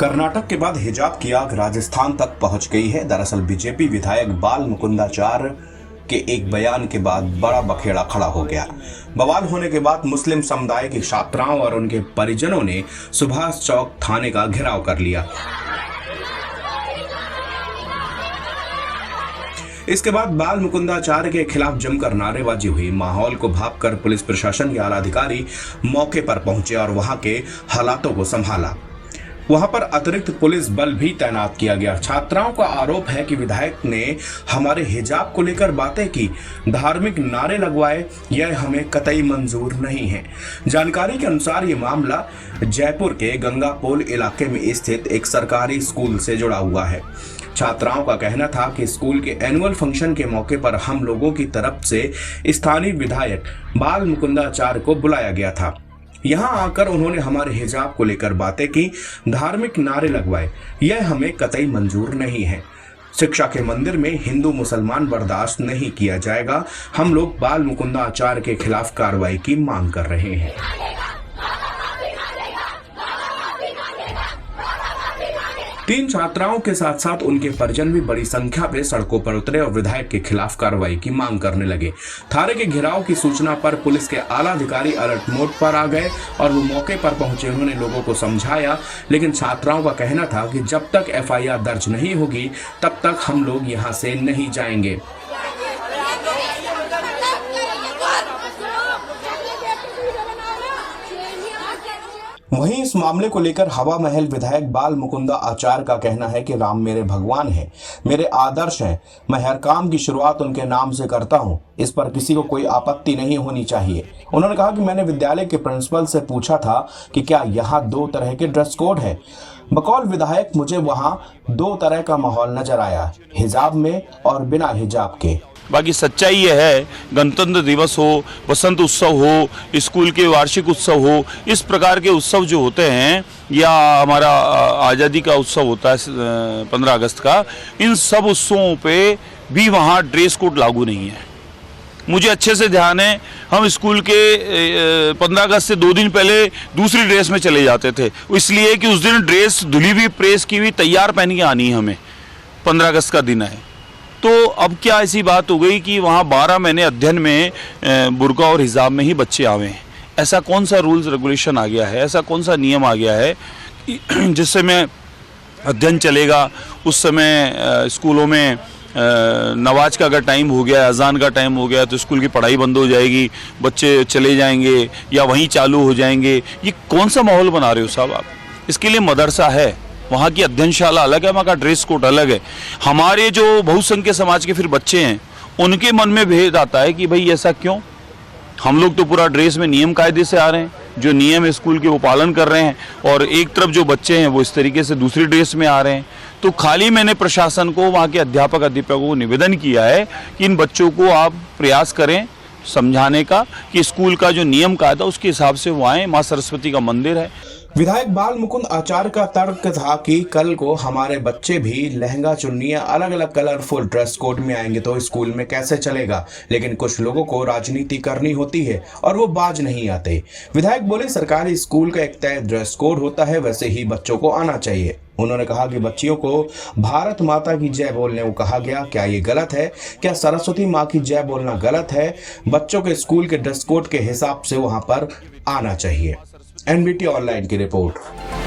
कर्नाटक के बाद हिजाब की आग राजस्थान तक पहुंच गई है। दरअसल बीजेपी विधायक बाल मुकुंदाचार्य के एक बयान के बाद बड़ा बखेड़ा खड़ा हो गया। बवाल होने के बाद मुस्लिम समुदाय की छात्राओं और उनके परिजनों ने सुभाष चौक थाने का घेराव कर लिया। इसके बाद बाल मुकुंदाचार्य के खिलाफ जमकर नारेबाजी हुई। माहौल को भांपकर पुलिस प्रशासन के आला अधिकारी मौके पर पहुंचे और वहां के हालातों को संभाला। वहां पर अतिरिक्त पुलिस बल भी तैनात किया गया। छात्राओं का आरोप है कि विधायक ने हमारे हिजाब को लेकर बातें की, धार्मिक नारे लगवाए, यह हमें कतई मंजूर नहीं है। जानकारी के अनुसार ये मामला जयपुर के गंगापोल इलाके में स्थित एक सरकारी स्कूल से जुड़ा हुआ है। छात्राओं का कहना था कि स्कूल के एनुअल फंक्शन के मौके पर हम लोगों की तरफ से स्थानीय विधायक बाल मुकुंदाचार्य को बुलाया गया था। यहां आकर उन्होंने हमारे हिजाब को लेकर बातें की, धार्मिक नारे लगवाए, यह हमें कतई मंजूर नहीं है। शिक्षा के मंदिर में हिंदू मुसलमान बर्दाश्त नहीं किया जाएगा। हम लोग बाल मुकुंदाचार्य के खिलाफ कार्रवाई की मांग कर रहे हैं। तीन छात्राओं के साथ साथ उनके परिजन भी बड़ी संख्या में सड़कों पर उतरे और विधायक के खिलाफ कार्रवाई की मांग करने लगे। थाने के घेराव की सूचना पर पुलिस के आला अधिकारी अलर्ट मोड पर आ गए और वो मौके पर पहुंचे। उन्होंने लोगों को समझाया, लेकिन छात्राओं का कहना था कि जब तक एफआईआर दर्ज नहीं होगी तब तक हम लोग यहाँ से नहीं जाएंगे। वहीं इस मामले को लेकर हवा महल विधायक बाल मुकुंदाचार्य का कहना है कि राम मेरे भगवान हैं, मेरे आदर्श हैं, मैं हर काम की शुरुआत उनके नाम से करता हूं, इस पर किसी को कोई आपत्ति नहीं होनी चाहिए। उन्होंने कहा कि मैंने विद्यालय के प्रिंसिपल से पूछा था कि क्या यहाँ 2 तरह के ड्रेस कोड है। बकौल विधायक मुझे वहाँ 2 तरह का माहौल नजर आया, हिजाब में और बिना हिजाब के। बाकी सच्चाई ये है, गणतंत्र दिवस हो, वसंत उत्सव हो, स्कूल के वार्षिक उत्सव हो, इस प्रकार के उत्सव जो होते हैं या हमारा आज़ादी का उत्सव होता है 15 अगस्त का, इन सब उत्सवों पे भी वहाँ ड्रेस कोड लागू नहीं है। मुझे अच्छे से ध्यान है, हम स्कूल के 15 अगस्त से 2 दिन पहले दूसरी ड्रेस में चले जाते थे, इसलिए कि उस दिन ड्रेस धुली हुई, प्रेस की हुई, तैयार पहन के आनी है हमें। 15 अगस्त का दिन है। तो अब क्या ऐसी बात हो गई कि वहाँ 12 महीने अध्ययन में बुर्का और हिजाब में ही बच्चे आवे हैं। ऐसा कौन सा रूल्स रेगुलेशन आ गया है, ऐसा कौन सा नियम आ गया है जिस समय अध्ययन चलेगा उस समय स्कूलों में नमाज का अगर टाइम हो गया, अजान का टाइम हो गया तो स्कूल की पढ़ाई बंद हो जाएगी, बच्चे चले जाएंगे या वहीं चालू हो जाएंगे। ये कौन सा माहौल बना रहे हो साहब आप? इसके लिए मदरसा है, वहाँ की अध्ययनशाला अलग है, वहाँ का ड्रेस कोड अलग है। हमारे जो बहुसंख्यक समाज के फिर बच्चे हैं उनके मन में भेद आता है कि भाई ऐसा क्यों? हम लोग तो पूरा ड्रेस में नियम कायदे से आ रहे हैं, जो नियम है स्कूल के वो पालन कर रहे हैं, और एक तरफ जो बच्चे हैं वो इस तरीके से दूसरी ड्रेस में आ रहे हैं। तो खाली मैंने प्रशासन को, वहाँ के अध्यापकों को निवेदन किया है कि इन बच्चों को आप प्रयास करें समझाने का कि स्कूल का जो नियम कायदा उसके हिसाब से वो आए। माँ सरस्वती का मंदिर है। विधायक बाल मुकुंदाचार्य का तर्क था कि कल को हमारे बच्चे भी लहंगा चुन्नियां अलग अलग कलरफुल ड्रेस कोड में आएंगे तो स्कूल में कैसे चलेगा। लेकिन कुछ लोगों को राजनीति करनी होती है और वो बाज नहीं आते। विधायक बोले, सरकारी स्कूल का एक तय ड्रेस कोड होता है, वैसे ही बच्चों को आना चाहिए। उन्होंने कहा कि बच्चियों को भारत माता की जय बोलने को कहा गया, क्या ये गलत है? क्या सरस्वती माँ की जय बोलना गलत है? बच्चों के स्कूल के ड्रेस कोड के हिसाब से वहां पर आना चाहिए। एनबीटी ऑनलाइन की रिपोर्ट।